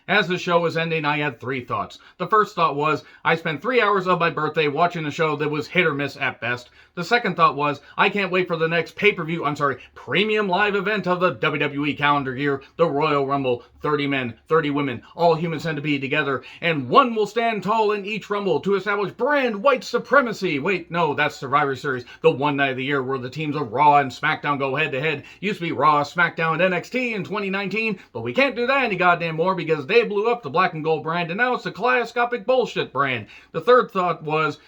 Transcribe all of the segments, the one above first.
As the show was ending, I had three thoughts. The first thought was, I spent 3 hours of my birthday watching a show that was hit or miss at best. The second thought was, I can't wait for the next premium live event of the WWE calendar year, the Royal Rumble. 30 men, 30 women, all human centipede together, and one will stand tall in each Rumble to establish brand white supremacy. Wait, no, that's Survivor Series, the one night of the year where the teams of Raw and SmackDown go head to head. Used to be Raw, SmackDown, and NXT in 2019, but we can't do that any goddamn more because they blew up the black and gold brand, and now it's the kaleidoscopic bullshit brand. The third thought was,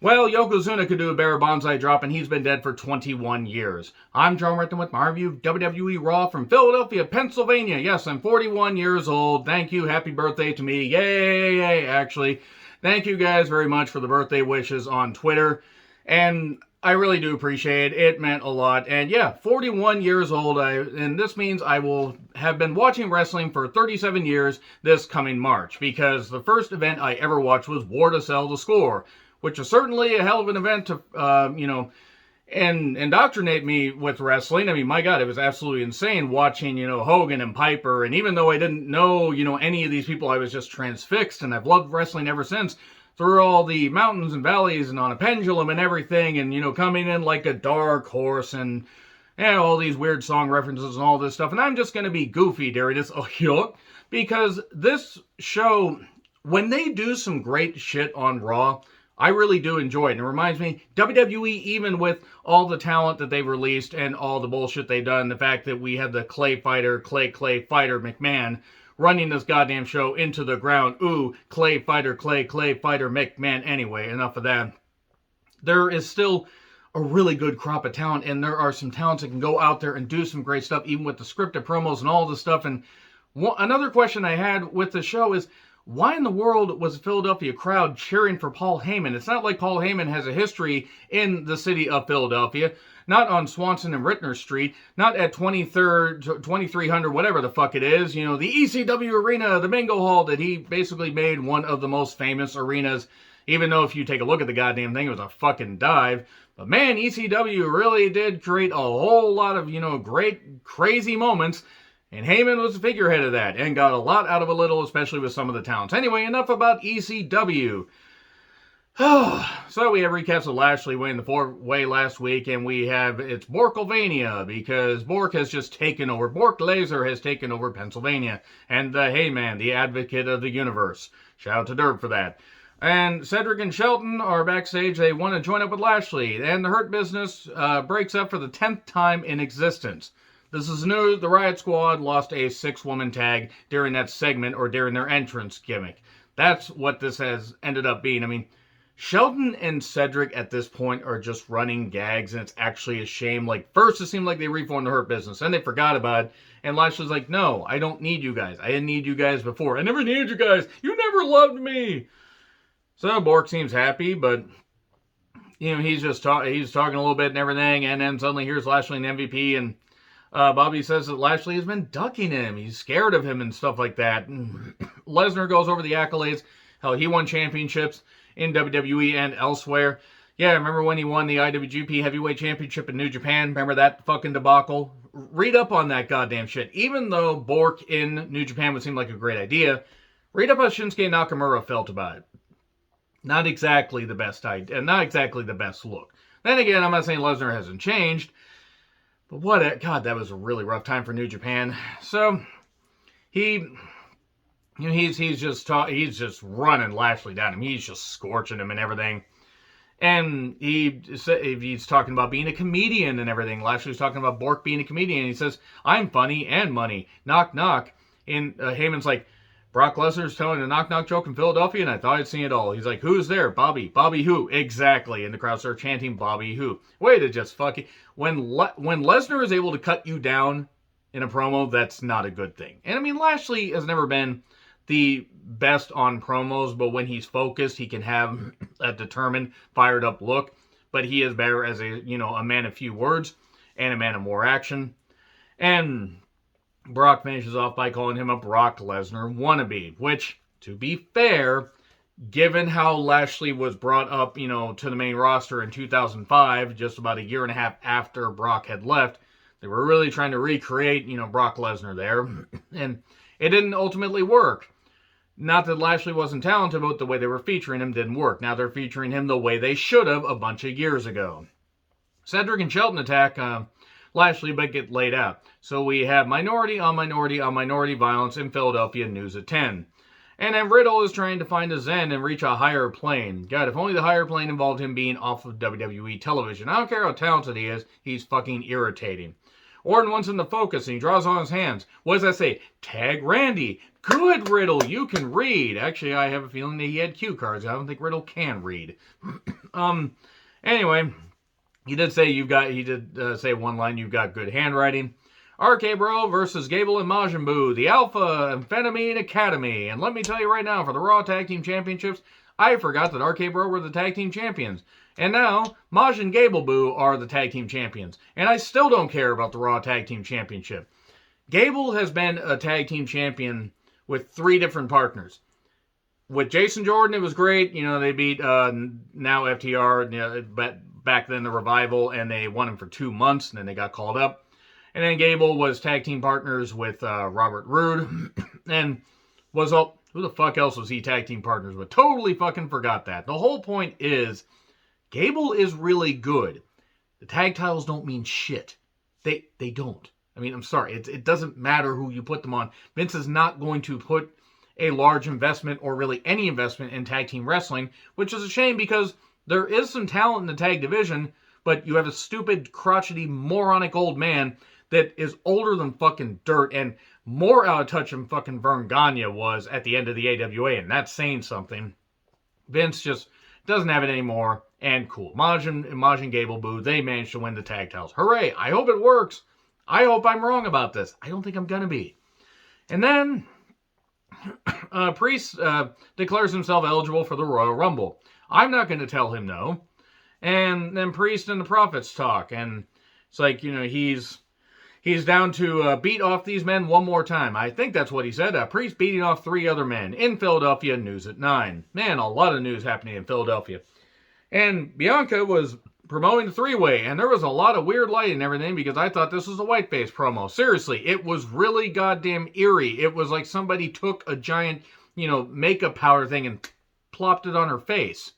well, Yokozuna could do a better bonsai drop, and he's been dead for 21 years. I'm John Ritter with my review of WWE Raw from Philadelphia, Pennsylvania. Yes, I'm 41 years old. Thank you. Happy birthday to me. Yay, actually. Thank you guys very much for the birthday wishes on Twitter. And I really do appreciate it. It meant a lot. And yeah, 41 years old, and this means I will have been watching wrestling for 37 years this coming March, because the first event I ever watched was War to Sell the Score, which is certainly a hell of an event to, and indoctrinate me with wrestling. I mean, my God, it was absolutely insane watching, Hogan and Piper. And even though I didn't know, any of these people, I was just transfixed, and I've loved wrestling ever since. Through all the mountains and valleys and on a pendulum and everything, and, coming in like a dark horse and all these weird song references and all this stuff. And I'm just going to be goofy during this, because this show, when they do some great shit on Raw, I really do enjoy it. And it reminds me, WWE, even with all the talent that they've released and all the bullshit they've done, the fact that we had the Clay Fighter McMahon running this goddamn show into the ground. Ooh, Clay Fighter McMahon. Anyway, enough of that. There is still a really good crop of talent, and there are some talents that can go out there and do some great stuff, even with the scripted promos and all this stuff. And another question I had with the show is, why in the world was the Philadelphia crowd cheering for Paul Heyman? It's not like Paul Heyman has a history in the city of Philadelphia. Not on Swanson and Rittner Street. Not at 2300, whatever the fuck it is. The ECW arena, the bingo hall that he basically made one of the most famous arenas. Even though if you take a look at the goddamn thing, it was a fucking dive. But man, ECW really did create a whole lot of, great, crazy moments. And Heyman was the figurehead of that, and got a lot out of a little, especially with some of the talents. Anyway, enough about ECW. So we have recaps of Lashley winning the 4-way last week, and we have, it's Borkelvania, because Bork has just taken over, Bork Laser has taken over Pennsylvania, and the Heyman, the advocate of the universe. Shout out to Derb for that. And Cedric and Shelton are backstage. They want to join up with Lashley, and the Hurt Business breaks up for the 10th time in existence. This is new. The Riot Squad lost a 6-woman tag during that segment, or during their entrance gimmick. That's what this has ended up being. I mean, Shelton and Cedric at this point are just running gags, and it's actually a shame. Like, first it seemed like they reformed the Hurt Business, and they forgot about it, and Lashley's like, no, I don't need you guys. I didn't need you guys before. I never needed you guys. You never loved me. So Bork seems happy, but he's just he's talking a little bit and everything, and then suddenly here's Lashley and MVP, and Bobby says that Lashley has been ducking him. He's scared of him and stuff like that. Lesnar goes over the accolades. Hell, he won championships in WWE and elsewhere. Yeah, remember when he won the IWGP Heavyweight Championship in New Japan? Remember that fucking debacle? Read up on that goddamn shit. Even though Bork in New Japan would seem like a great idea, read up how Shinsuke Nakamura felt about it. Not exactly the best idea, not exactly the best look. Then again, I'm not saying Lesnar hasn't changed, but God, that was a really rough time for New Japan. So he's just running Lashley down him. He's just scorching him and everything. And he's talking about being a comedian and everything. Lashley's talking about Bork being a comedian. He says, I'm funny and money. Knock, knock. And Heyman's like, Brock Lesnar's telling a knock-knock joke in Philadelphia, and I thought I'd seen it all. He's like, who's there? Bobby. Bobby who? Exactly. And the crowd starts chanting, Bobby who? Way to just fucking... When Lesnar is able to cut you down in a promo, that's not a good thing. And I mean, Lashley has never been the best on promos, but when he's focused, he can have a determined, fired-up look. But he is better as a man of few words and a man of more action. And Brock finishes off by calling him a Brock Lesnar wannabe, which, to be fair, given how Lashley was brought up, to the main roster in 2005, just about a year and a half after Brock had left, they were really trying to recreate, Brock Lesnar there, and it didn't ultimately work. Not that Lashley wasn't talented, but the way they were featuring him didn't work. Now they're featuring him the way they should have a bunch of years ago. Cedric and Shelton attack Lashley, but get laid out. So we have minority on minority on minority violence in Philadelphia news at 10. And then Riddle is trying to find a zen and reach a higher plane. God, if only the higher plane involved him being off of WWE television. I don't care how talented he is, he's fucking irritating. Orton wants him to focus and he draws on his hands. What does that say? Tag Randy. Good, Riddle, you can read. Actually, I have a feeling that he had cue cards. I don't think Riddle can read. Anyway, he did say say one line, you've got good handwriting. RK Bro versus Gable and Majin Buu, the Alpha Amphetamine Academy. And let me tell you right now, for the Raw Tag Team Championships, I forgot that RK Bro were the Tag Team Champions. And now, Majin and Gable Boo are the Tag Team Champions. And I still don't care about the Raw Tag Team Championship. Gable has been a Tag Team Champion with 3 different partners. With Jason Jordan, it was great. You know, they beat now FTR, you know, but back then the Revival, and they won him for 2 months, and then they got called up. And then Gable was tag team partners with Robert Roode. And was all, who the fuck else was he tag team partners with? Totally fucking forgot that. The whole point is, Gable is really good. The tag titles don't mean shit. They don't. I mean, I'm sorry. It doesn't matter who you put them on. Vince is not going to put a large investment or really any investment in tag team wrestling, which is a shame because there is some talent in the tag division, but you have a stupid, crotchety, moronic old man that is older than fucking dirt and more out of touch than fucking Vern Gagne was at the end of the AWA, and that's saying something. Vince just doesn't have it anymore, and cool. Majin Gable Boo, they managed to win the tag titles. Hooray! I hope it works. I hope I'm wrong about this. I don't think I'm gonna be. And then Priest declares himself eligible for the Royal Rumble. I'm not going to tell him no. And then Priest and the Prophets talk, and it's like, you know, he's down to beat off these men one more time. I think that's what he said. Priest beating off 3 other men in Philadelphia, news at 9. Man, a lot of news happening in Philadelphia. And Bianca was promoting the 3-way, and there was a lot of weird light and everything because I thought this was a whiteface promo. Seriously, it was really goddamn eerie. It was like somebody took a giant, you know, makeup powder thing and plopped it on her face.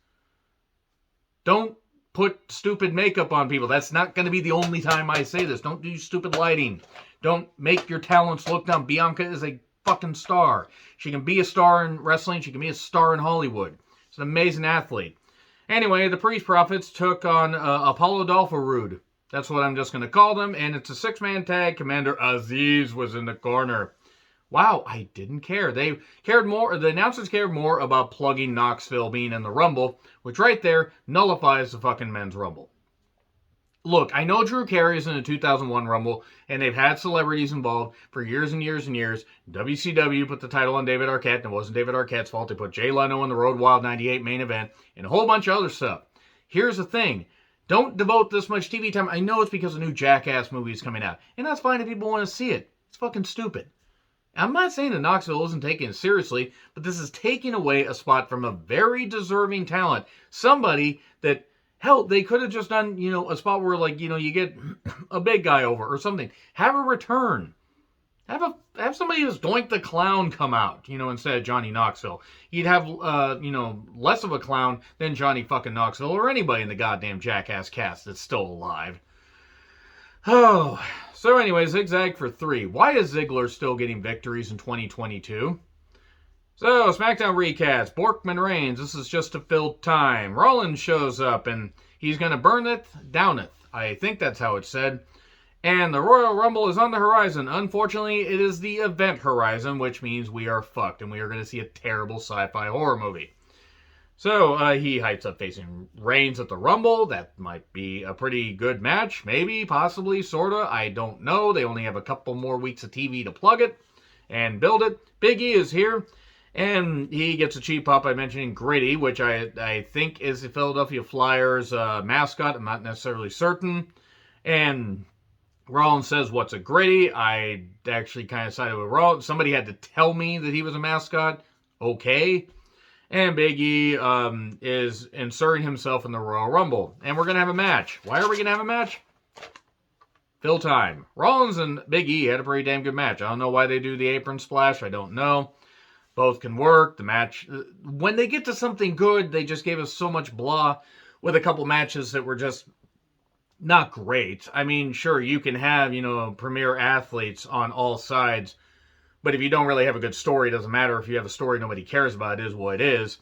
Don't put stupid makeup on people. That's not going to be the only time I say this. Don't do stupid lighting. Don't make your talents look down. Bianca is a fucking star. She can be a star in wrestling. She can be a star in Hollywood. She's an amazing athlete. Anyway, the Priest Prophets took on Apollo Dolpharood. That's what I'm just going to call them. And it's a 6-man tag. Commander Aziz was in the corner. Wow, I didn't care. They cared more. The announcers cared more about plugging Knoxville being in the Rumble, which right there nullifies the fucking men's Rumble. Look, I know Drew Carey is in the 2001 Rumble, and they've had celebrities involved for years and years and years. WCW put the title on David Arquette, and it wasn't David Arquette's fault. They put Jay Leno in the Road Wild 98 main event, and a whole bunch of other stuff. Here's the thing. Don't devote this much TV time. I know it's because a new Jackass movie is coming out, and that's fine if people want to see it. It's fucking stupid. I'm not saying that Knoxville isn't taking it seriously, but this is taking away a spot from a very deserving talent. Somebody that, hell, they could have just done, you know, a spot where, like, you know, you get a big guy over or something. Have a return. Have somebody who's Doink the Clown come out, you know, instead of Johnny Knoxville. You'd have, you know, less of a clown than Johnny fucking Knoxville or anybody in the goddamn Jackass cast that's still alive. Oh, so anyway, Zigzag for 3. Why is Ziggler still getting victories in 2022? So, SmackDown recaps. Borkman Reigns. This is just to fill time. Rollins shows up, and he's going to burneth, downeth. I think that's how it's said. And the Royal Rumble is on the horizon. Unfortunately, it is the event horizon, which means we are fucked, and we are going to see a terrible sci-fi horror movie. So, he hypes up facing Reigns at the Rumble. That might be a pretty good match. Maybe, possibly, sorta. I don't know. They only have a couple more weeks of TV to plug it and build it. Big E is here. And he gets a cheap pop by mentioning Gritty, which I think is the Philadelphia Flyers mascot. I'm not necessarily certain. And Rollins says, what's a Gritty? I actually kind of sided with Rollins. Somebody had to tell me that he was a mascot. Okay. And Big E is inserting himself in the Royal Rumble. And we're going to have a match. Why are we going to have a match? Fill time. Rollins and Big E had a pretty damn good match. I don't know why they do the apron splash. I don't know. Both can work. The match, when they get to something good, they just gave us so much blah with a couple matches that were just not great. I mean, sure, you can have, premier athletes on all sides, but if you don't really have a good story, it doesn't matter. If you have a story nobody cares about, it is what it is.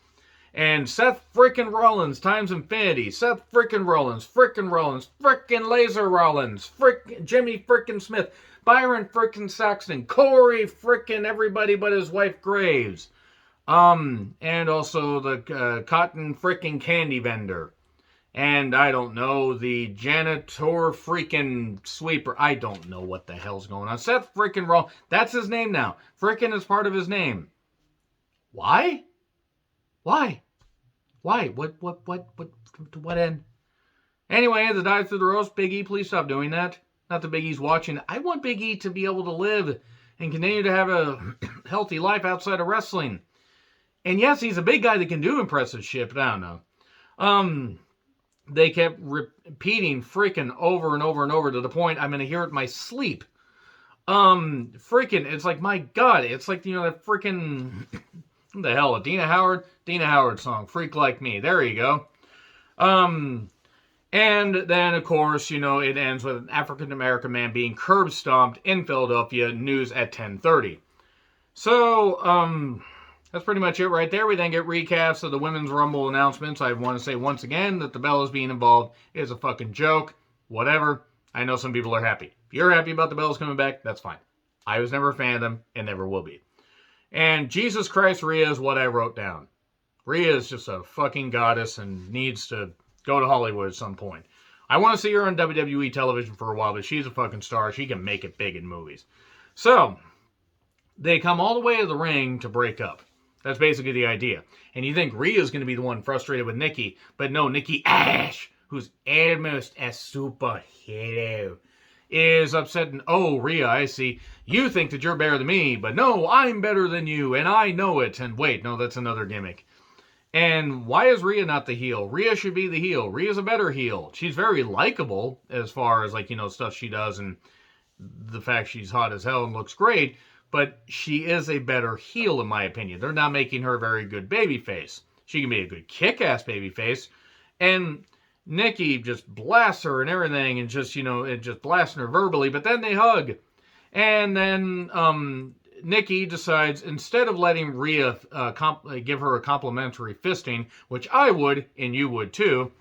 And Seth frickin' Rollins times infinity. Seth frickin' Rollins, frickin' Laser Rollins, Jimmy frickin' Smith, Byron frickin' Saxton, Corey frickin' everybody but his wife Graves. And also the cotton frickin' candy vendor. And I don't know, the janitor freaking sweeper. I don't know what the hell's going on. Seth frickin' Rollins. That's his name now. Frickin' is part of his name. Why? Why? What, to what end? Anyway, the dive through the roast, Big E, please stop doing that. Not that Big E's watching. I want Big E to be able to live and continue to have a healthy life outside of wrestling. And yes, he's a big guy that can do impressive shit, but I don't know. They kept repeating freaking over and over and over to the point I'm going to hear it in my sleep. Freaking, it's like, my God, it's like, that freaking... What the hell, a Dina Howard song, Freak Like Me. There you go. And then, of course, it ends with an African-American man being curb stomped in Philadelphia, news at 10:30. So, that's pretty much it right there. We then get recaps of the Women's Rumble announcements. I want to say once again that the Bellas being involved is a fucking joke. Whatever. I know some people are happy. If you're happy about the Bellas coming back, that's fine. I was never a fan of them and never will be. And Jesus Christ, Rhea is what I wrote down. Rhea is just a fucking goddess and needs to go to Hollywood at some point. I want to see her on WWE television for a while, but she's a fucking star. She can make it big in movies. So, they come all the way to the ring to break up. That's basically the idea. And you think Rhea's going to be the one frustrated with Nikki, but no, Nikki Ash, who's almost a superhero, is upset and, oh, Rhea, I see. You think that you're better than me, but no, I'm better than you, and I know it. And wait, no, that's another gimmick. And why is Rhea not the heel? Rhea should be the heel. Rhea's a better heel. She's very likable as far as, stuff she does and the fact she's hot as hell and looks great, but she is a better heel, in my opinion. They're not making her a very good babyface. She can be a good kick-ass babyface, and Nikki just blasts her and everything, and just, just blasting her verbally, but then they hug. And then Nikki decides, instead of letting Rhea give her a complimentary fisting, which I would, and you would too,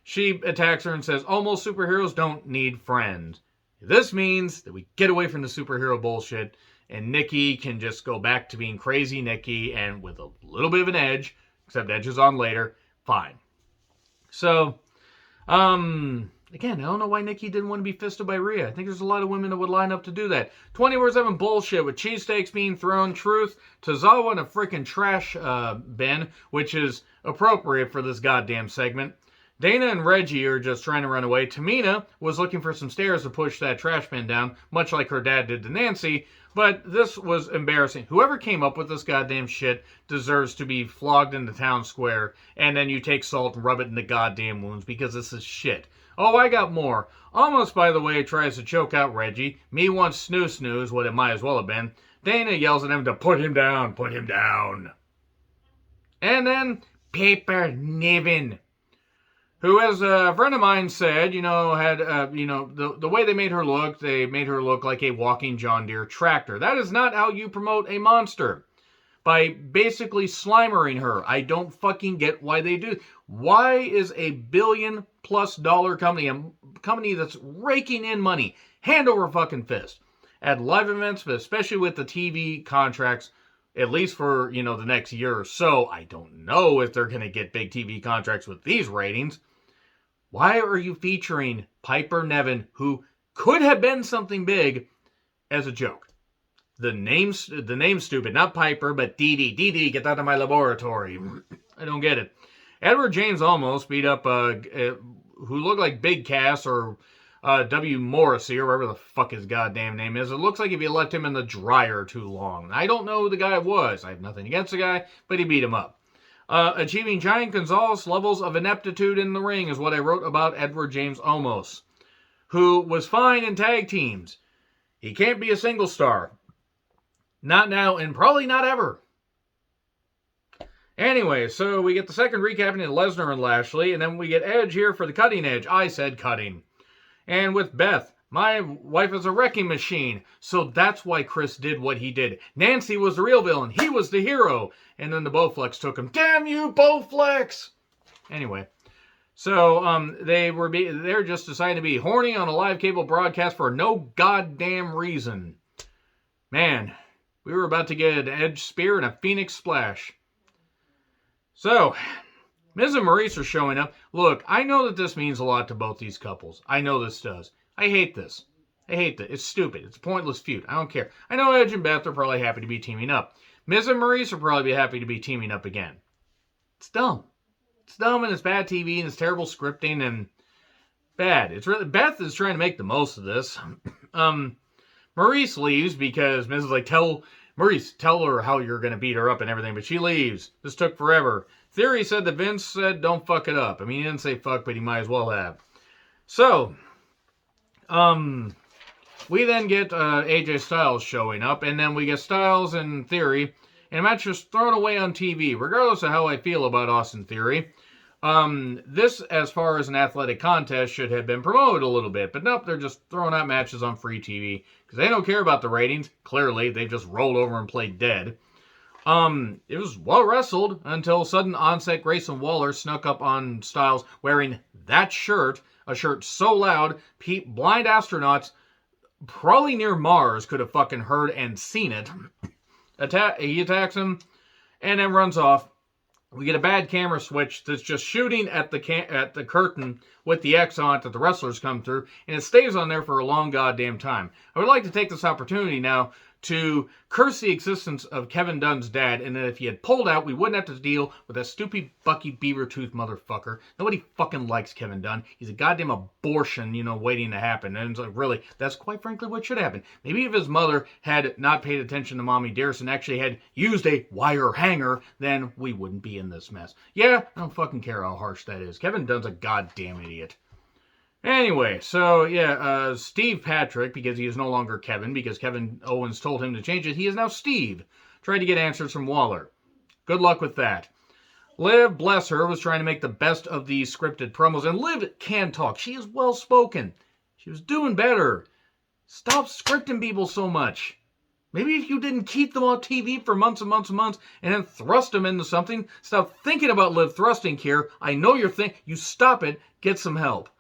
she attacks her and says, almost superheroes don't need friends. This means that we get away from the superhero bullshit, and Nikki can just go back to being crazy Nikki, and with a little bit of an edge, except edge is on later, fine. So, again, I don't know why Nikki didn't want to be fisted by Rhea. I think there's a lot of women that would line up to do that. 24/7 bullshit with cheesesteaks being thrown. Truth. Tozawa in a freaking trash bin, which is appropriate for this goddamn segment. Dana and Reggie are just trying to run away. Tamina was looking for some stairs to push that trash bin down, much like her dad did to Nancy, but this was embarrassing. Whoever came up with this goddamn shit deserves to be flogged in the town square, and then you take salt and rub it in the goddamn wounds, because this is shit. Oh, I got more. Almost, by the way, tries to choke out Reggie. Me wants snoo, what it might as well have been. Dana yells at him to put him down, put him down. And then, Paper Niven, who, as a friend of mine said, had, the way they made her look like a walking John Deere tractor. That is not how you promote a monster. By basically slimering her. I don't fucking get why they do. Why is a $1 billion+ company, a company that's raking in money, hand over fucking fist, at live events, but especially with the TV contracts, at least for, the next year or so, I don't know if they're going to get big TV contracts with these ratings. Why are you featuring Piper Niven, who could have been something big, as a joke? The name's stupid. Not Piper, but Dee Dee, get out of my laboratory. I don't get it. Edward James almost beat up who looked like Big Cass or W. Morrissey, or whatever the fuck his goddamn name is. It looks like if you left him in the dryer too long. I don't know who the guy was. I have nothing against the guy, but he beat him up. Achieving Giant Gonzalez levels of ineptitude in the ring is what I wrote about Edward James Olmos, who was fine in tag teams. He can't be a single star. Not now, and probably not ever. Anyway, so we get the second recapping of Lesnar and Lashley, and then we get Edge here for the cutting edge. I said cutting. And with Beth, my wife is a wrecking machine, so that's why Chris did what he did. Nancy was the real villain. He was the hero. And then the Bowflex took him. Damn you, Bowflex! Anyway, so they're just deciding to be horny on a live cable broadcast for no goddamn reason. Man, we were about to get an Edge spear and a Phoenix splash. So, Miz and Maurice are showing up. Look, I know that this means a lot to both these couples. I know this does. I hate this. I hate this. It's stupid. It's a pointless feud. I don't care. I know Edge and Beth are probably happy to be teaming up. Miz and Maurice are probably happy to be teaming up again. It's dumb. It's dumb and it's bad TV and it's terrible scripting and bad. It's really Beth is trying to make the most of this. Maurice leaves because Miz is like, Maurice, tell her how you're going to beat her up and everything, but she leaves. This took forever. Theory said that Vince said, don't fuck it up. I mean, he didn't say fuck, but he might as well have. So, we then get AJ Styles showing up, and then we get Styles and Theory, and a match just thrown away on TV, regardless of how I feel about Austin Theory. This, as far as an athletic contest, should have been promoted a little bit, but nope, they're just throwing out matches on free TV, because they don't care about the ratings. Clearly, they've just rolled over and played dead. It was well wrestled until sudden onset Grayson Waller snuck up on Styles wearing that shirt, a shirt so loud, blind astronauts probably near Mars could have fucking heard and seen it. He attacks him and then runs off. We get a bad camera switch that's just shooting at the curtain with the X on it that the wrestlers come through, and it stays on there for a long goddamn time. I would like to take this opportunity now to curse the existence of Kevin Dunn's dad, and that if he had pulled out, we wouldn't have to deal with that stupid Bucky Beavertooth motherfucker. Nobody fucking likes Kevin Dunn. He's a goddamn abortion, waiting to happen. And it's like, really, that's quite frankly what should happen. Maybe if his mother had not paid attention to Mommy Dearest and actually had used a wire hanger, then we wouldn't be in this mess. Yeah, I don't fucking care how harsh that is. Kevin Dunn's a goddamn idiot. Anyway, so yeah, Steve Patrick, because he is no longer Kevin, because Kevin Owens told him to change it, he is now Steve. Tried to get answers from Waller. Good luck with that. Liv, bless her, was trying to make the best of these scripted promos, and Liv can talk. She is well spoken. She was doing better. Stop scripting people so much. Maybe if you didn't keep them on TV for months and months and months and then thrust them into something, stop thinking about Liv thrusting here. I know you're thinking. You stop it. Get some help.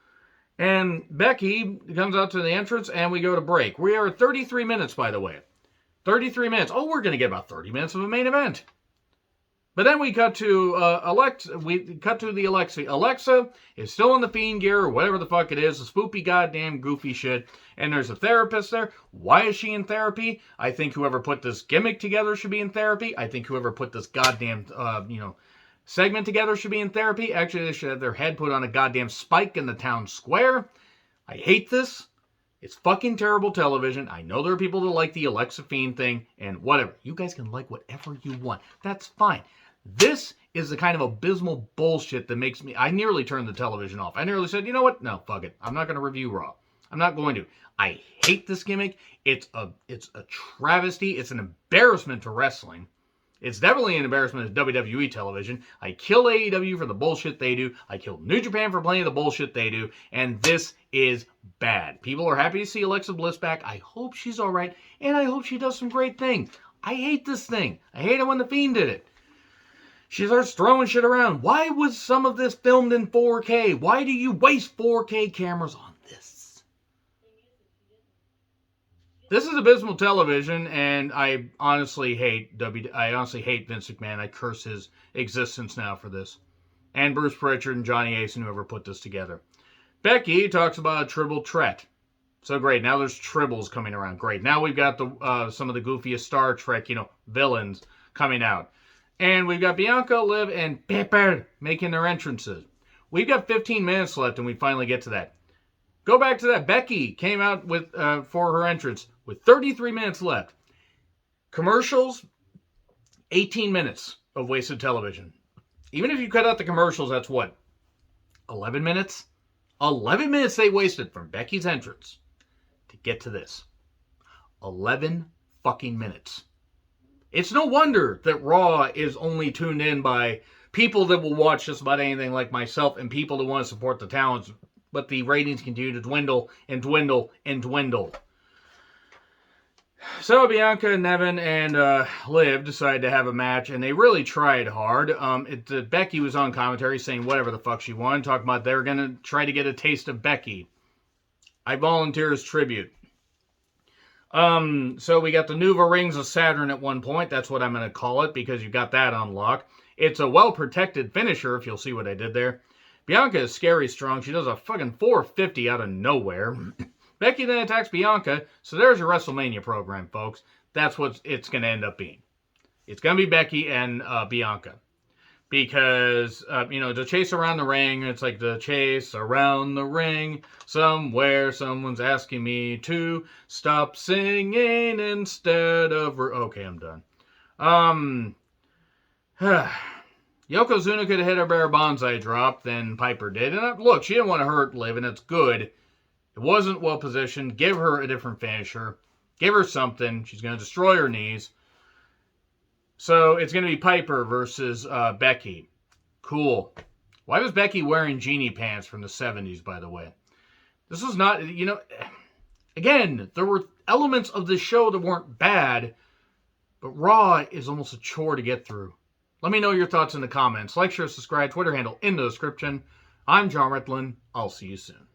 And Becky comes out to the entrance, and we go to break. We are at 33 minutes, by the way. 33 minutes. Oh, we're going to get about 30 minutes of a main event. But then we cut to Alexa. We cut to the Alexa. Alexa is still in the Fiend gear, or whatever the fuck it is, the spoopy goddamn goofy shit. And there's a therapist there. Why is she in therapy? I think whoever put this gimmick together should be in therapy. I think whoever put this goddamn, segment together should be in therapy. Actually, they should have their head put on a goddamn spike in the town square. I hate this. It's fucking terrible television. I know there are people that like the Alexa Fiend thing, and whatever. You guys can like whatever you want. That's fine. This is the kind of abysmal bullshit that makes me... I nearly turned the television off. I nearly said, you know what? No, fuck it. I'm not going to review Raw. I'm not going to. I hate this gimmick. It's a travesty. It's an embarrassment to wrestling. It's definitely an embarrassment to WWE television. I kill AEW for the bullshit they do. I kill New Japan for plenty of the bullshit they do. And this is bad. People are happy to see Alexa Bliss back. I hope she's all right. And I hope she does some great things. I hate this thing. I hate it when The Fiend did it. She starts throwing shit around. Why was some of this filmed in 4K? Why do you waste 4K cameras on this? This is abysmal television, and I honestly hate Vince McMahon. I curse his existence now for this. And Bruce Pritchard and Johnny Ace and whoever put this together. Becky talks about a triple threat. So great, now there's tribbles coming around. Great, now we've got some of the goofiest Star Trek, villains coming out. And we've got Bianca, Liv, and Pepper making their entrances. We've got 15 minutes left, and we finally get to that. Go back to that. Becky came out with for her entrance with 33 minutes left. Commercials, 18 minutes of wasted television. Even if you cut out the commercials, that's what? 11 minutes? 11 minutes they wasted from Becky's entrance to get to this. 11 fucking minutes. It's no wonder that Raw is only tuned in by people that will watch just about anything like myself and people that want to support the talents, but the ratings continue to dwindle and dwindle and dwindle. So Bianca, Nevin, and Liv decided to have a match, and they really tried hard. Becky was on commentary saying whatever the fuck she wanted, talking about they were going to try to get a taste of Becky. I volunteer as tribute. So we got the Nuva Rings of Saturn at one point. That's what I'm going to call it, because you got that unlocked. It's a well-protected finisher, if you'll see what I did there. Bianca is scary strong. She does a fucking 450 out of nowhere. Becky then attacks Bianca, so there's your WrestleMania program, folks. That's what it's going to end up being. It's going to be Becky and Bianca. Because, the chase around the ring, it's like the chase around the ring. Somewhere someone's asking me to stop singing instead of... Okay, I'm done. Yokozuna could have hit a bear bonsai drop than Piper did. And look, she didn't want to hurt Liv, and it's good. It wasn't well positioned. Give her a different finisher. Give her something. She's going to destroy her knees. So it's going to be Piper versus Becky. Cool. Why was Becky wearing genie pants from the 70s, by the way? This was not, again, there were elements of this show that weren't bad, but Raw is almost a chore to get through. Let me know your thoughts in the comments. Like, share, subscribe, Twitter handle in the description. I'm John Ritlin. I'll see you soon.